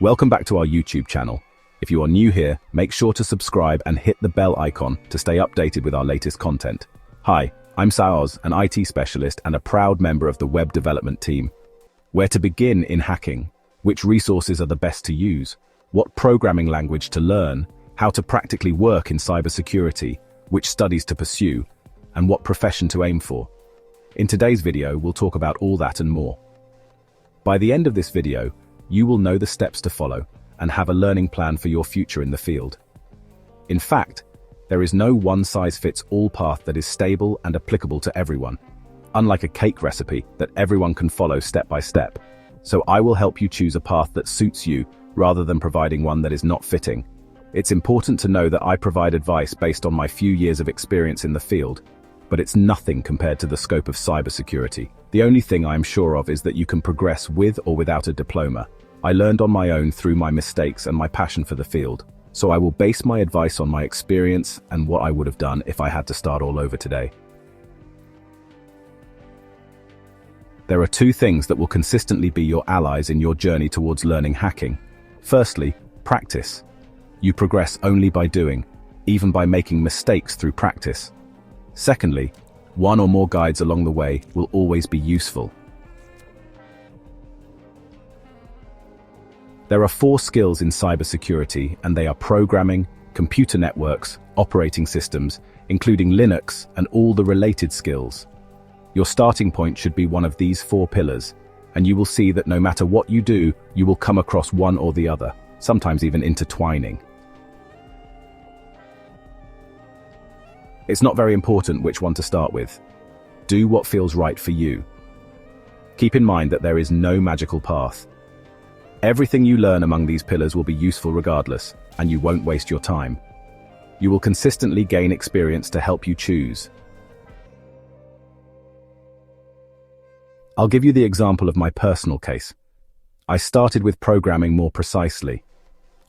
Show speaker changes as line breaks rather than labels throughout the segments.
Welcome back to our YouTube channel. If you are new here, make sure to subscribe and hit the bell icon to stay updated with our latest content. Hi, I'm Saoz, an IT specialist and a proud member of the web development team. Where to begin in hacking? Which resources are the best to use? What programming language to learn? How to practically work in cybersecurity? Which studies to pursue? And what profession to aim for? In today's video, we'll talk about all that and more. By the end of this video, you will know the steps to follow and have a learning plan for your future in the field. In fact, there is no one-size-fits-all path that is stable and applicable to everyone, unlike a cake recipe that everyone can follow step by step. So I will help you choose a path that suits you rather than providing one that is not fitting. It's important to know that I provide advice based on my few years of experience in the field, but it's nothing compared to the scope of cybersecurity. The only thing I am sure of is that you can progress with or without a diploma. I learned on my own through my mistakes and my passion for the field, so I will base my advice on my experience and what I would have done if I had to start all over today. There are two things that will consistently be your allies in your journey towards learning hacking. Firstly, practice. You progress only by doing, even by making mistakes through practice. Secondly, one or more guides along the way will always be useful. There are 4 skills in cybersecurity, and they are programming, computer networks, operating systems, including Linux, and all the related skills. Your starting point should be one of these 4 pillars, and you will see that no matter what you do, you will come across one or the other, sometimes even intertwining. It's not very important which one to start with. Do what feels right for you. Keep in mind that there is no magical path. Everything you learn among these pillars will be useful regardless, and you won't waste your time. You will consistently gain experience to help you choose. I'll give you the example of my personal case. I started with programming more precisely.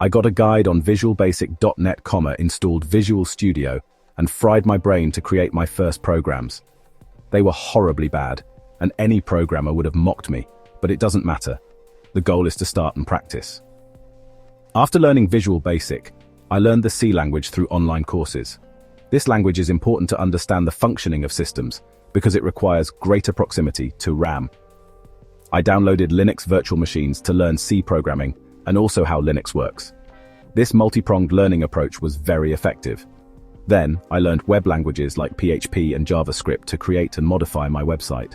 I got a guide on Visual Basic .NET, installed Visual Studio, and fried my brain to create my first programs. They were horribly bad, and any programmer would have mocked me, but it doesn't matter. The goal is to start and practice. After learning Visual Basic, I learned the C language through online courses. This language is important to understand the functioning of systems because it requires greater proximity to RAM. I downloaded Linux virtual machines to learn C programming and also how Linux works. This multi-pronged learning approach was very effective. Then, I learned web languages like PHP and JavaScript to create and modify my website.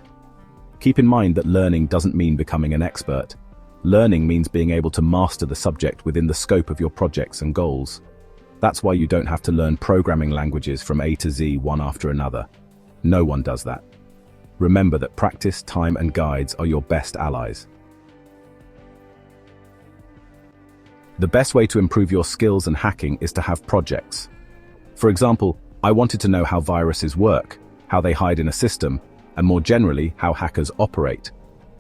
Keep in mind that learning doesn't mean becoming an expert. Learning means being able to master the subject within the scope of your projects and goals. That's why you don't have to learn programming languages from A to Z one after another. No one does that. Remember that practice, time, and guides are your best allies. The best way to improve your skills in hacking is to have projects. For example, I wanted to know how viruses work, how they hide in a system, and more generally, how hackers operate.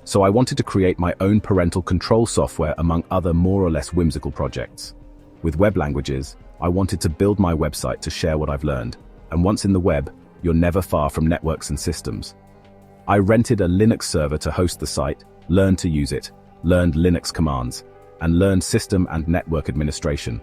So I wanted to create my own parental control software among other more or less whimsical projects. With web languages, I wanted to build my website to share what I've learned, and once in the web, you're never far from networks and systems. I rented a Linux server to host the site, learned to use it, learned Linux commands, and learned system and network administration.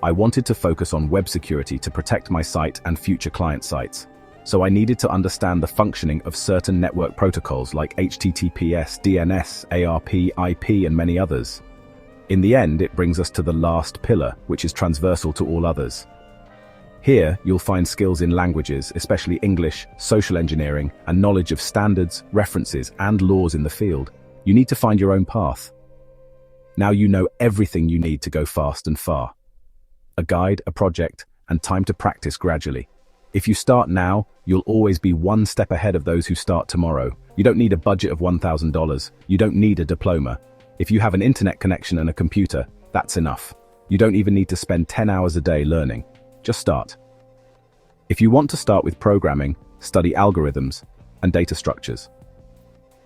I wanted to focus on web security to protect my site and future client sites. So I needed to understand the functioning of certain network protocols like HTTPS, DNS, ARP, IP, and many others. In the end, it brings us to the last pillar, which is transversal to all others. Here, you'll find skills in languages, especially English, social engineering, and knowledge of standards, references, and laws in the field. You need to find your own path. Now you know everything you need to go fast and far. A guide, a project, and time to practice gradually. If you start now, you'll always be one step ahead of those who start tomorrow. You don't need a budget of $1,000. You don't need a diploma. If you have an internet connection and a computer, that's enough. You don't even need to spend 10 hours a day learning. Just start. If you want to start with programming, study algorithms and data structures.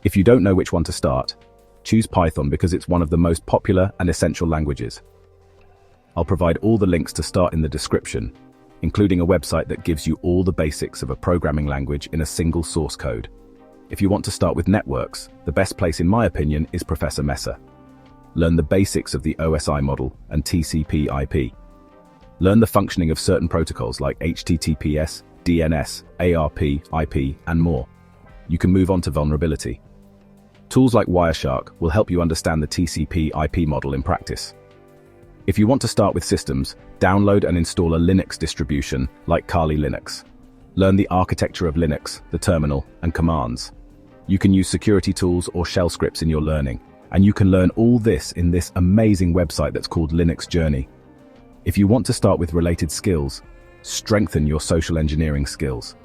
If you don't know which one to start, choose Python because it's one of the most popular and essential languages. I'll provide all the links to start in the description, including a website that gives you all the basics of a programming language in a single source code. If you want to start with networks, the best place in my opinion is Professor Messer. Learn the basics of the OSI model and TCP/IP. Learn the functioning of certain protocols like HTTPS, DNS, ARP, IP, and more. You can move on to vulnerability. Tools like Wireshark will help you understand the TCP/IP model in practice. If you want to start with systems, download and install a Linux distribution like Kali Linux. Learn the architecture of Linux, the terminal, and commands. You can use security tools or shell scripts in your learning, and you can learn all this in this amazing website that's called Linux Journey. If you want to start with related skills, strengthen your social engineering skills.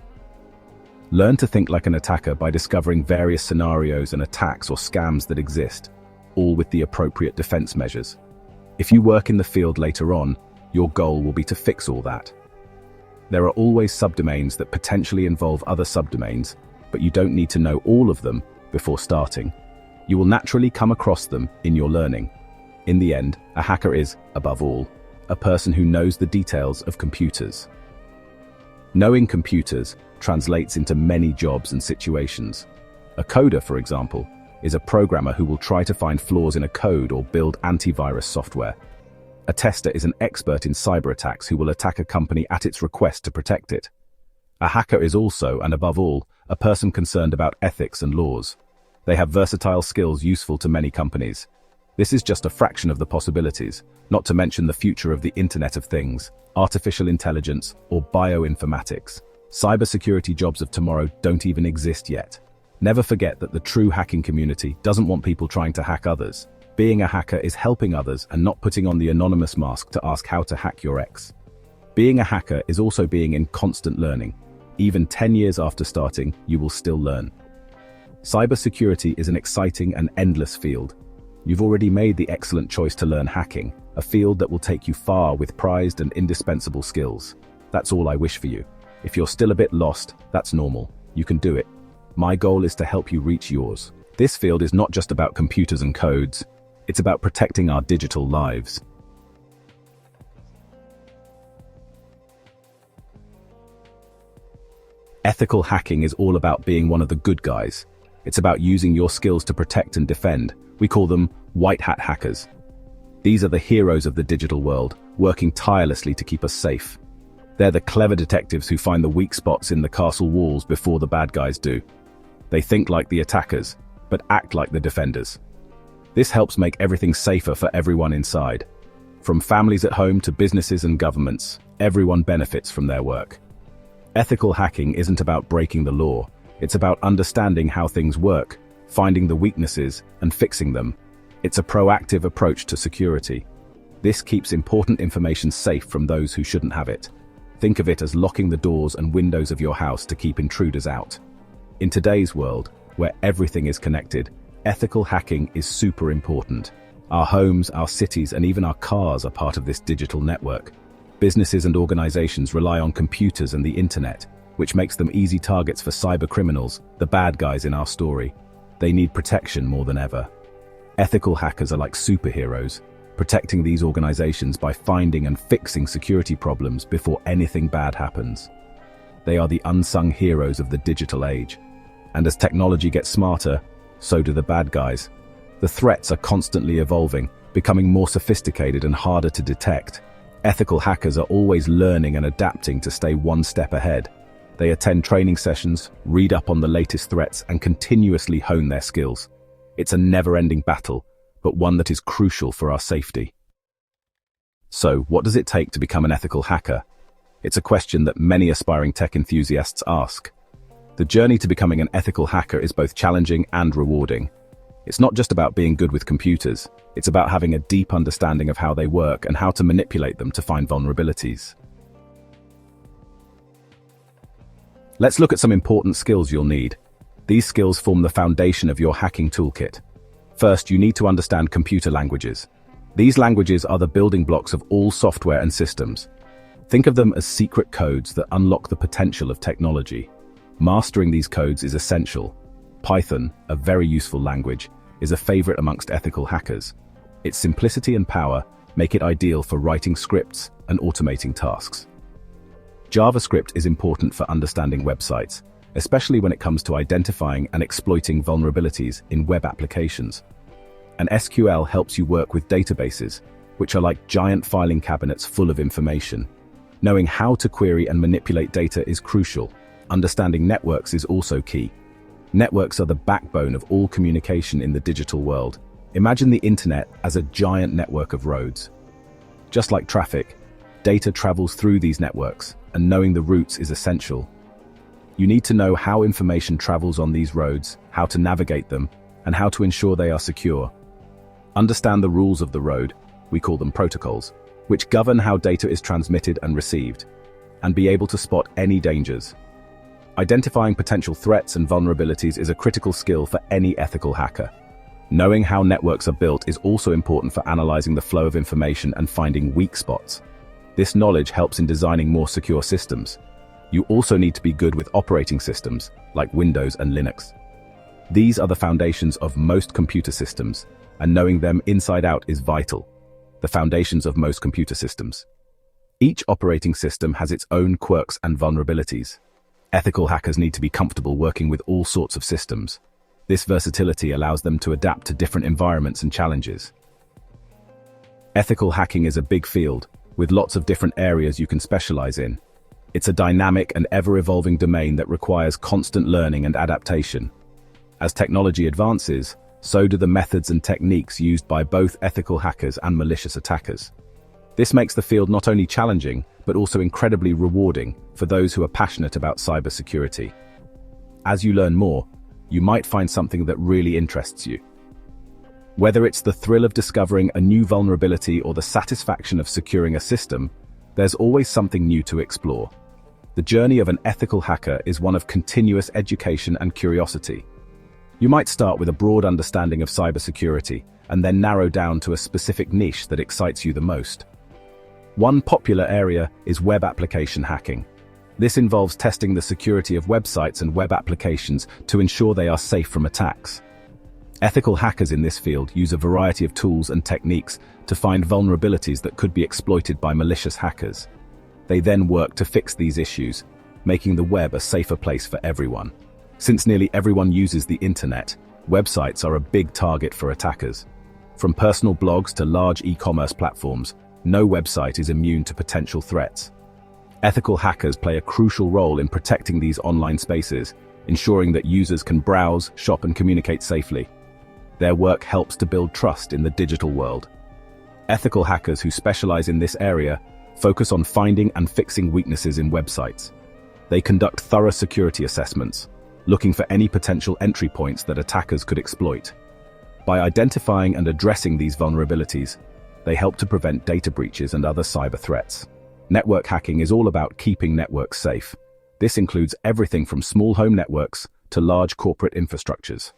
Learn to think like an attacker by discovering various scenarios and attacks or scams that exist, all with the appropriate defense measures. If you work in the field later on, your goal will be to fix all that. There are always subdomains that potentially involve other subdomains, but you don't need to know all of them before starting. You will naturally come across them in your learning. In the end, a hacker is, above all, a person who knows the details of computers. Knowing computers translates into many jobs and situations. A coder, for example, is a programmer who will try to find flaws in a code or build antivirus software. A tester is an expert in cyber attacks who will attack a company at its request to protect it. A hacker is also, and above all, a person concerned about ethics and laws. They have versatile skills useful to many companies. This is just a fraction of the possibilities, not to mention the future of the Internet of Things, artificial intelligence, or bioinformatics. Cybersecurity jobs of tomorrow don't even exist yet. Never forget that the true hacking community doesn't want people trying to hack others. Being a hacker is helping others and not putting on the anonymous mask to ask how to hack your ex. Being a hacker is also being in constant learning. Even 10 years after starting, you will still learn. Cybersecurity is an exciting and endless field. You've already made the excellent choice to learn hacking, a field that will take you far with prized and indispensable skills. That's all I wish for you. If you're still a bit lost, that's normal. You can do it. My goal is to help you reach yours. This field is not just about computers and codes. It's about protecting our digital lives. Ethical hacking is all about being one of the good guys. It's about using your skills to protect and defend. We call them white hat hackers. These are the heroes of the digital world, working tirelessly to keep us safe. They're the clever detectives who find the weak spots in the castle walls before the bad guys do. They think like the attackers, but act like the defenders. This helps make everything safer for everyone inside. From families at home to businesses and governments, everyone benefits from their work. Ethical hacking isn't about breaking the law. It's about understanding how things work, finding the weaknesses, and fixing them. It's a proactive approach to security. This keeps important information safe from those who shouldn't have it. Think of it as locking the doors and windows of your house to keep intruders out. In today's world, where everything is connected, ethical hacking is super important. Our homes, our cities, and even our cars are part of this digital network. Businesses and organizations rely on computers and the internet, which makes them easy targets for cyber criminals, the bad guys in our story. They need protection more than ever. Ethical hackers are like superheroes, protecting these organizations by finding and fixing security problems before anything bad happens. They are the unsung heroes of the digital age. And as technology gets smarter, so do the bad guys. The threats are constantly evolving, becoming more sophisticated and harder to detect. Ethical hackers are always learning and adapting to stay one step ahead. They attend training sessions, read up on the latest threats, and continuously hone their skills. It's a never-ending battle, but one that is crucial for our safety. So, what does it take to become an ethical hacker? It's a question that many aspiring tech enthusiasts ask. The journey to becoming an ethical hacker is both challenging and rewarding. It's not just about being good with computers. It's about having a deep understanding of how they work and how to manipulate them to find vulnerabilities. Let's look at some important skills you'll need. These skills form the foundation of your hacking toolkit. First, you need to understand computer languages. These languages are the building blocks of all software and systems. Think of them as secret codes that unlock the potential of technology. Mastering these codes is essential. Python, a very useful language, is a favorite amongst ethical hackers. Its simplicity and power make it ideal for writing scripts and automating tasks. JavaScript is important for understanding websites, especially when it comes to identifying and exploiting vulnerabilities in web applications. And SQL helps you work with databases, which are like giant filing cabinets full of information. Knowing how to query and manipulate data is crucial. Understanding networks is also key. Networks are the backbone of all communication in the digital world. Imagine the internet as a giant network of roads. Just like traffic, data travels through these networks, and knowing the routes is essential. You need to know how information travels on these roads, how to navigate them, and how to ensure they are secure. Understand the rules of the road, we call them protocols, which govern how data is transmitted and received, and be able to spot any dangers. Identifying potential threats and vulnerabilities is a critical skill for any ethical hacker. Knowing how networks are built is also important for analyzing the flow of information and finding weak spots. This knowledge helps in designing more secure systems. You also need to be good with operating systems, like Windows and Linux. These are the foundations of most computer systems, and knowing them inside out is vital. The foundations of most computer systems. Each operating system has its own quirks and vulnerabilities. Ethical hackers need to be comfortable working with all sorts of systems. This versatility allows them to adapt to different environments and challenges. Ethical hacking is a big field, with lots of different areas you can specialize in. It's a dynamic and ever-evolving domain that requires constant learning and adaptation. As technology advances, so do the methods and techniques used by both ethical hackers and malicious attackers. This makes the field not only challenging, but also incredibly rewarding for those who are passionate about cybersecurity. As you learn more, you might find something that really interests you. Whether it's the thrill of discovering a new vulnerability or the satisfaction of securing a system, there's always something new to explore. The journey of an ethical hacker is one of continuous education and curiosity. You might start with a broad understanding of cybersecurity and then narrow down to a specific niche that excites you the most. One popular area is web application hacking. This involves testing the security of websites and web applications to ensure they are safe from attacks. Ethical hackers in this field use a variety of tools and techniques to find vulnerabilities that could be exploited by malicious hackers. They then work to fix these issues, making the web a safer place for everyone. Since nearly everyone uses the internet, websites are a big target for attackers. From personal blogs to large e-commerce platforms, no website is immune to potential threats. Ethical hackers play a crucial role in protecting these online spaces, ensuring that users can browse, shop, and communicate safely. Their work helps to build trust in the digital world. Ethical hackers who specialize in this area focus on finding and fixing weaknesses in websites. They conduct thorough security assessments, looking for any potential entry points that attackers could exploit. By identifying and addressing these vulnerabilities, they help to prevent data breaches and other cyber threats. Network hacking is all about keeping networks safe. This includes everything from small home networks to large corporate infrastructures.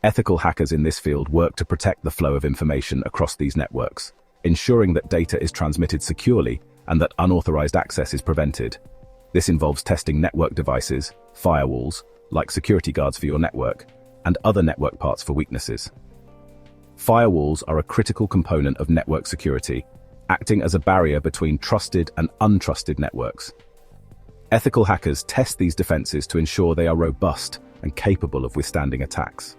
Ethical hackers in this field work to protect the flow of information across these networks, ensuring that data is transmitted securely and that unauthorized access is prevented. This involves testing network devices, firewalls, like security guards for your network, and other network parts for weaknesses. Firewalls are a critical component of network security, acting as a barrier between trusted and untrusted networks. Ethical hackers test these defenses to ensure they are robust and capable of withstanding attacks.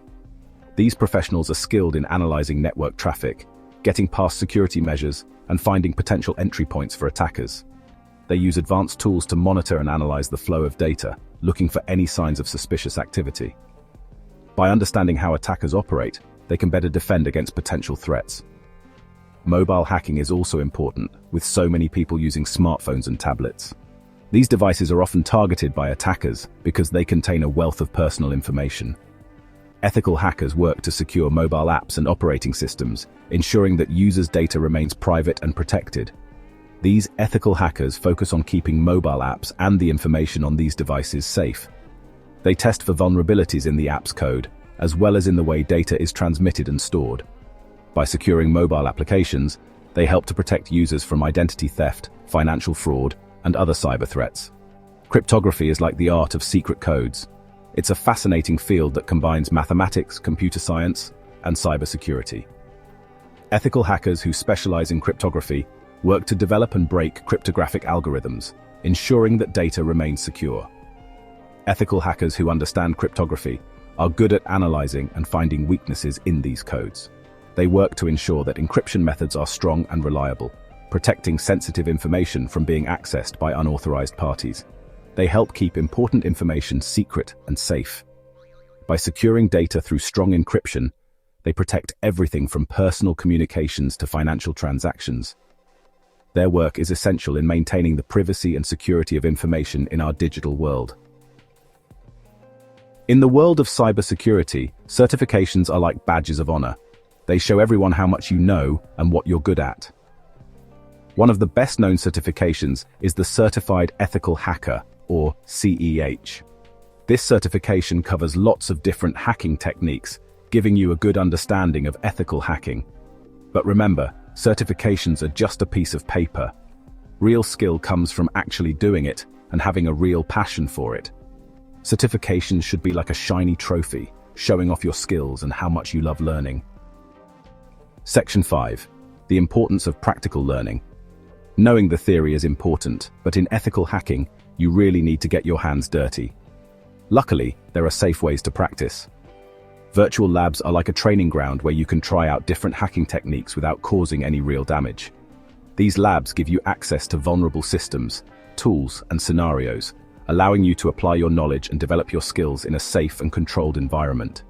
These professionals are skilled in analyzing network traffic, getting past security measures, and finding potential entry points for attackers. They use advanced tools to monitor and analyze the flow of data, looking for any signs of suspicious activity. By understanding how attackers operate, they can better defend against potential threats. Mobile hacking is also important, with so many people using smartphones and tablets. These devices are often targeted by attackers because they contain a wealth of personal information. Ethical hackers work to secure mobile apps and operating systems, ensuring that users' data remains private and protected. These ethical hackers focus on keeping mobile apps and the information on these devices safe. They test for vulnerabilities in the app's code, as well as in the way data is transmitted and stored. By securing mobile applications, they help to protect users from identity theft, financial fraud, and other cyber threats. Cryptography is like the art of secret codes. It's a fascinating field that combines mathematics, computer science, and cybersecurity. Ethical hackers who specialize in cryptography work to develop and break cryptographic algorithms, ensuring that data remains secure. Ethical hackers who understand cryptography are good at analyzing and finding weaknesses in these codes. They work to ensure that encryption methods are strong and reliable, protecting sensitive information from being accessed by unauthorized parties. They help keep important information secret and safe. By securing data through strong encryption, they protect everything from personal communications to financial transactions. Their work is essential in maintaining the privacy and security of information in our digital world. In the world of cybersecurity, certifications are like badges of honor. They show everyone how much you know and what you're good at. One of the best-known certifications is the Certified Ethical Hacker, or CEH. This certification covers lots of different hacking techniques, giving you a good understanding of ethical hacking. But remember, certifications are just a piece of paper. Real skill comes from actually doing it and having a real passion for it. Certifications should be like a shiny trophy, showing off your skills and how much you love learning. Section 5. The importance of practical learning. Knowing the theory is important, but in ethical hacking, you really need to get your hands dirty. Luckily, there are safe ways to practice. Virtual labs are like a training ground where you can try out different hacking techniques without causing any real damage. These labs give you access to vulnerable systems, tools, and scenarios, allowing you to apply your knowledge and develop your skills in a safe and controlled environment.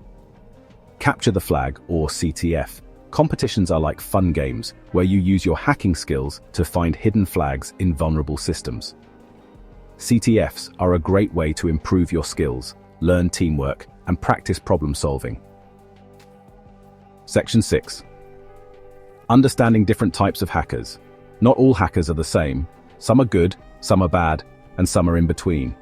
Capture the flag, or CTF. Competitions are like fun games where you use your hacking skills to find hidden flags in vulnerable systems. CTFs are a great way to improve your skills, learn teamwork, and practice problem solving. Section 6. Understanding different types of hackers. Not all hackers are the same. Some are good, some are bad, and some are in between.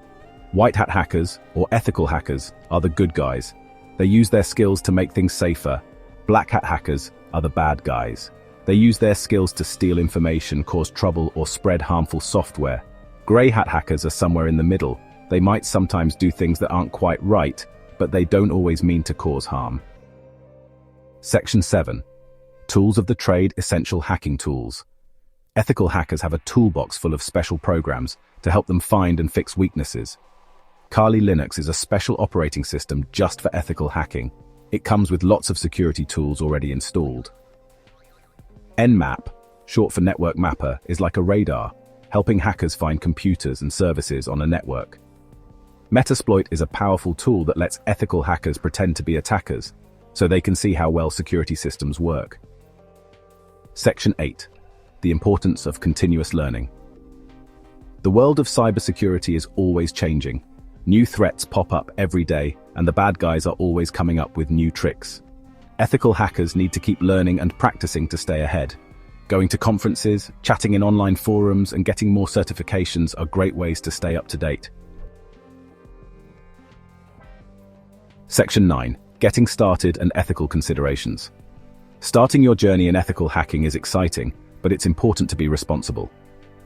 White hat hackers, or ethical hackers, are the good guys. They use their skills to make things safer. Black hat hackers are the bad guys. They use their skills to steal information, cause trouble, or spread harmful software. Grey hat hackers are somewhere in the middle. They might sometimes do things that aren't quite right, but they don't always mean to cause harm. Section 7. Tools of the trade, essential hacking tools. Ethical hackers have a toolbox full of special programs to help them find and fix weaknesses. Kali Linux is a special operating system just for ethical hacking. It comes with lots of security tools already installed. Nmap, short for Network Mapper, is like a radar, helping hackers find computers and services on a network. Metasploit is a powerful tool that lets ethical hackers pretend to be attackers, so they can see how well security systems work. Section 8. The importance of continuous learning. The world of cybersecurity is always changing. New threats pop up every day, and the bad guys are always coming up with new tricks. Ethical hackers need to keep learning and practicing to stay ahead. Going to conferences, chatting in online forums, and getting more certifications are great ways to stay up to date. Section 9. Getting started and ethical considerations. Starting your journey in ethical hacking is exciting, but it's important to be responsible.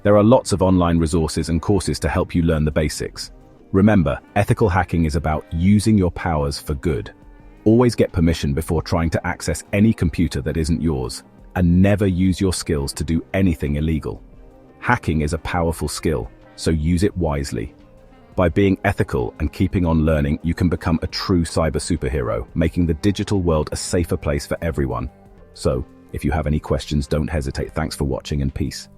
There are lots of online resources and courses to help you learn the basics. Remember, ethical hacking is about using your powers for good. Always get permission before trying to access any computer that isn't yours, and never use your skills to do anything illegal. Hacking is a powerful skill, so use it wisely. By being ethical and keeping on learning, you can become a true cyber superhero, making the digital world a safer place for everyone. So, if you have any questions, don't hesitate. Thanks for watching and peace.